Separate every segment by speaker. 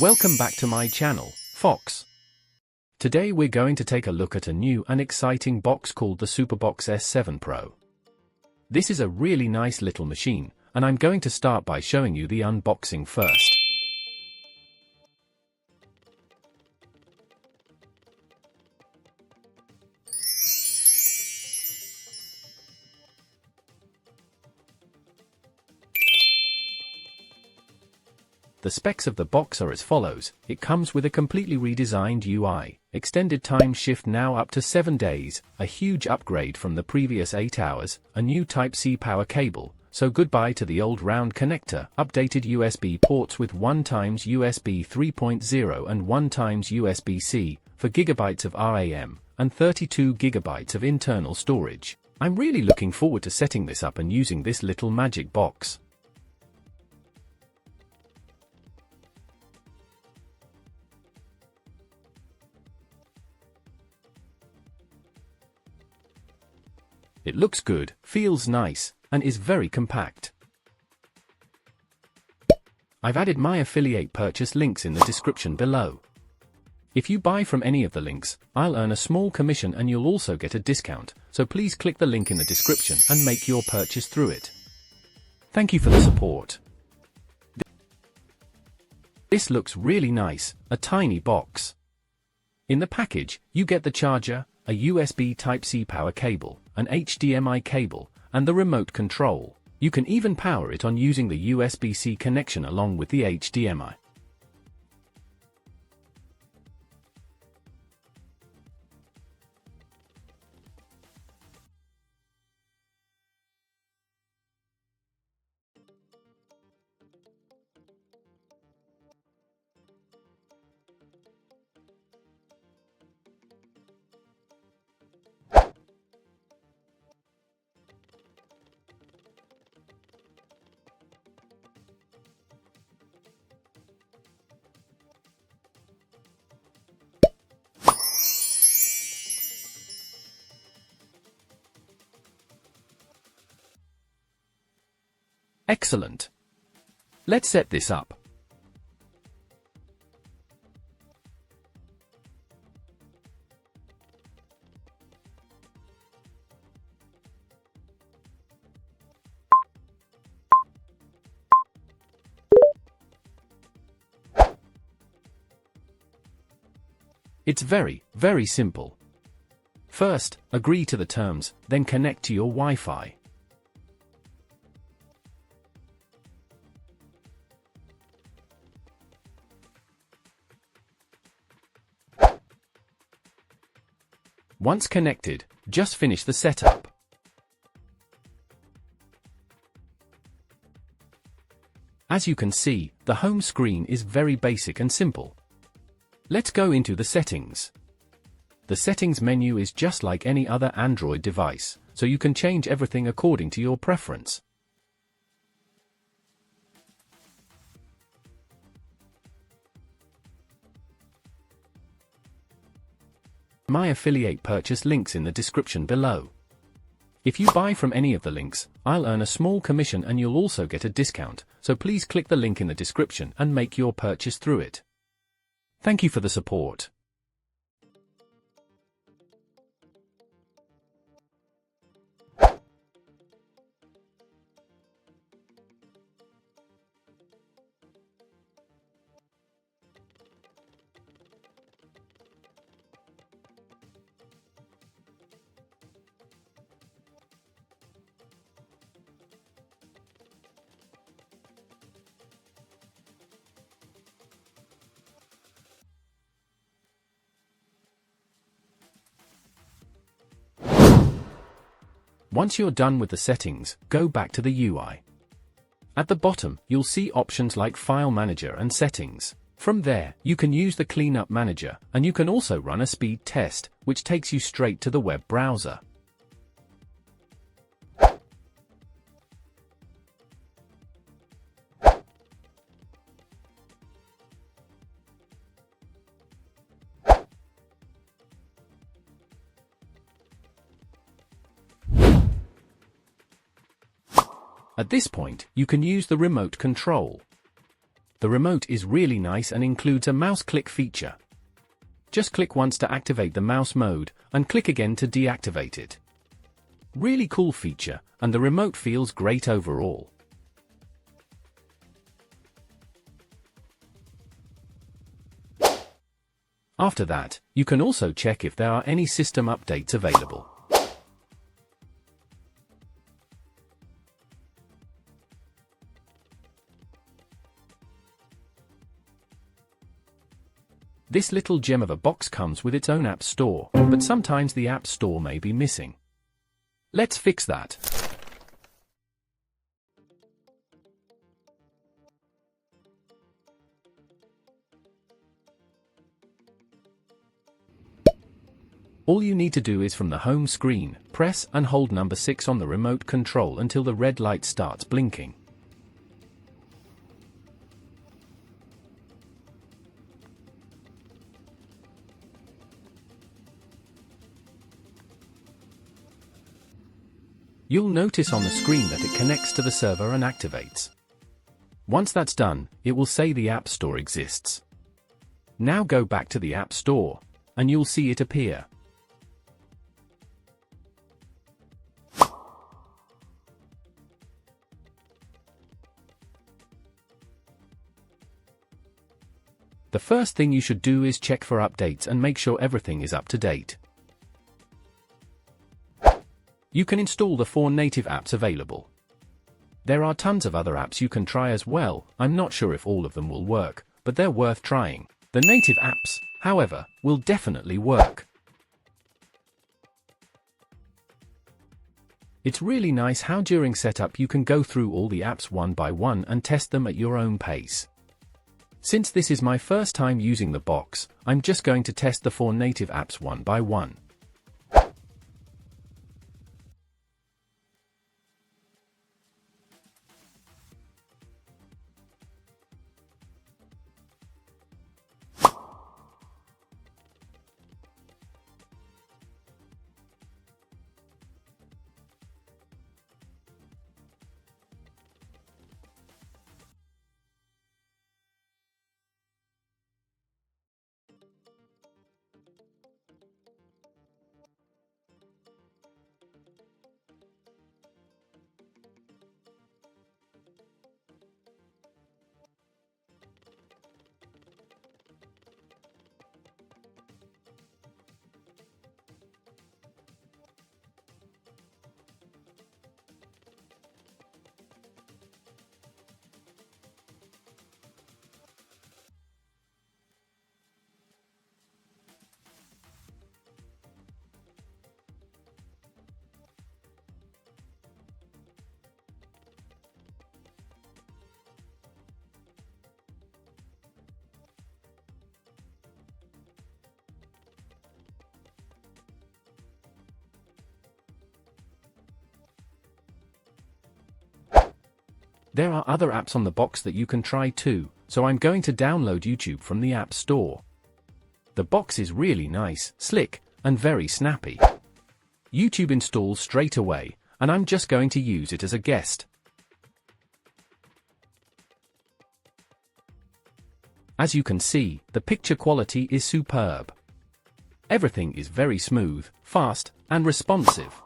Speaker 1: Welcome back to my channel, Fox. Today we're going to take a look at a new and exciting box called the SuperBox S7 Pro. This is a really nice little machine, and I'm going to start by showing you the unboxing first. The specs of the box are as follows. It comes with a completely redesigned UI, extended time shift now up to 7 days, a huge upgrade from the previous 8 hours, a new Type-C power cable, so goodbye to the old round connector, updated USB ports with 1x USB 3.0 and 1x USB-C, for gigabytes of RAM, and 32 gigabytes of internal storage. I'm really looking forward to setting this up and using this little magic box. It looks good, feels nice, and is very compact. I've added my affiliate purchase links in the description below. If you buy from any of the links, I'll earn a small commission and you'll also get a discount, so please click the link in the description and make your purchase through it. Thank you for the support. This looks really nice, a tiny box. In the package, you get the charger, a USB Type-C power cable, an HDMI cable, and the remote control. You can even power it on using the USB-C connection along with the HDMI. Excellent. Let's set this up. It's very, very simple. First, agree to the terms, then connect to your Wi-Fi. Once connected, just finish the setup. As you can see, the home screen is very basic and simple. Let's go into the settings. The settings menu is just like any other Android device, so you can change everything according to your preference. My affiliate purchase links in the description below. If you buy from any of the links, I'll earn a small commission and you'll also get a discount, so please click the link in the description and make your purchase through it. Thank you for the support. Once you're done with the settings, go back to the UI. At the bottom, you'll see options like File Manager and Settings. From there, you can use the Cleanup Manager, and you can also run a speed test, which takes you straight to the web browser. At this point, you can use the remote control. The remote is really nice and includes a mouse click feature. Just click once to activate the mouse mode, and click again to deactivate it. Really cool feature, and the remote feels great overall. After that, you can also check if there are any system updates available. This little gem of a box comes with its own app store, but sometimes the app store may be missing. Let's fix that. All you need to do is from the home screen, press and hold number 6 on the remote control until the red light starts blinking. You'll notice on the screen that it connects to the server and activates. Once that's done, it will say the App Store exists. Now go back to the App Store, and you'll see it appear. The first thing you should do is check for updates and make sure everything is up to date. You can install the 4 native apps available. There are tons of other apps you can try as well. I'm not sure if all of them will work, but they're worth trying. The native apps, however, will definitely work. It's really nice how during setup you can go through all the apps one by one and test them at your own pace. Since this is my first time using the box, I'm just going to test the 4 native apps one by one. There are other apps on the box that you can try too, so I'm going to download YouTube from the App Store. The box is really nice, slick, and very snappy. YouTube installs straight away, and I'm just going to use it as a guest. As you can see, the picture quality is superb. Everything is very smooth, fast, and responsive.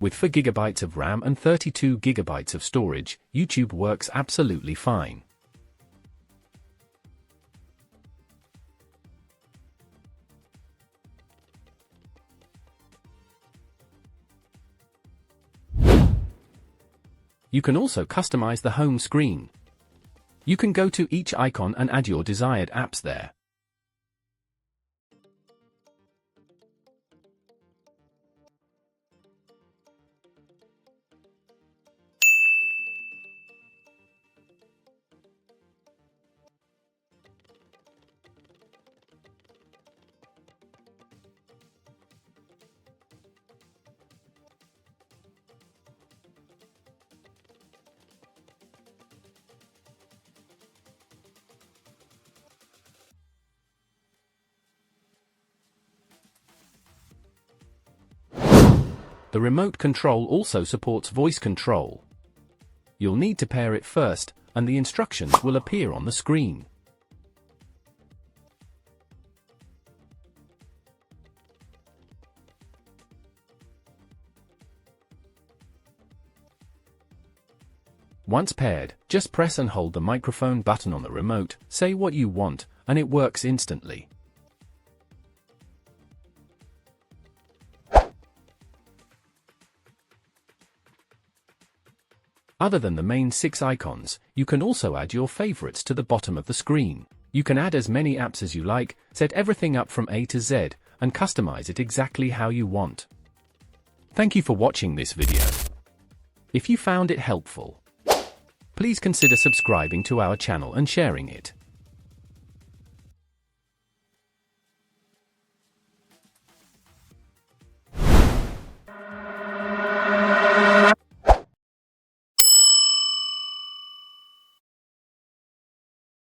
Speaker 1: With 4 GB of RAM and 32 GB of storage, YouTube works absolutely fine. You can also customize the home screen. You can go to each icon and add your desired apps there. The remote control also supports voice control. You'll need to pair it first, and the instructions will appear on the screen. Once paired, just press and hold the microphone button on the remote, say what you want, and it works instantly. Other than the main 6 icons, you can also add your favorites to the bottom of the screen. You can add as many apps as you like, set everything up from A to Z, and customize it exactly how you want. Thank you for watching this video. If you found it helpful, please consider subscribing to our channel and sharing it.